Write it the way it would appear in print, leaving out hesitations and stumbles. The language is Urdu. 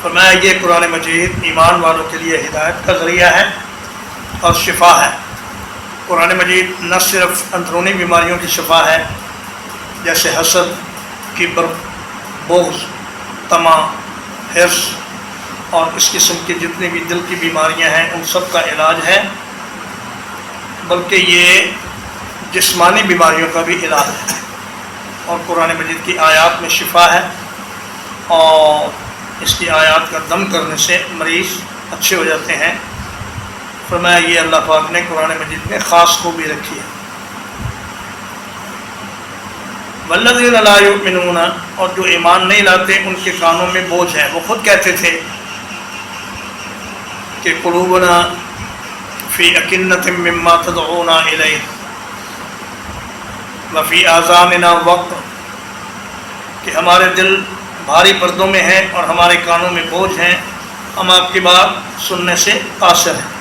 فرمایا یہ قرآن مجید ایمان والوں کے لیے ہدایت کا ذریعہ ہے اور شفا ہے۔ قرآن مجید نہ صرف اندرونی بیماریوں کی شفا ہے جیسے حسد، کبر، بغض، طمع، حرص اور اس قسم کی جتنی بھی دل کی بیماریاں ہیں ان سب کا علاج ہے، بلکہ یہ جسمانی بیماریوں کا بھی علاج ہے، اور قرآن مجید کی آیات میں شفا ہے، اور اس کی آیات کا دم کرنے سے مریض اچھے ہو جاتے ہیں۔ فرمایا یہ اللہ پاک نے قرآن مجید میں خاص خوبی رکھی ہے۔ والذین لا یؤمنون، اور جو ایمان نہیں لاتے ان کے کانوں میں بوجھ ہے۔ وہ خود کہتے تھے کہ قلوبنا فی اکنۃ مما تدعونا الیہ وفی آذاننا وقر، کہ ہمارے دل بھاری پردوں میں ہیں اور ہمارے کانوں میں بوجھ ہیں، ہم آپ کی بات سننے سے قاصر ہیں۔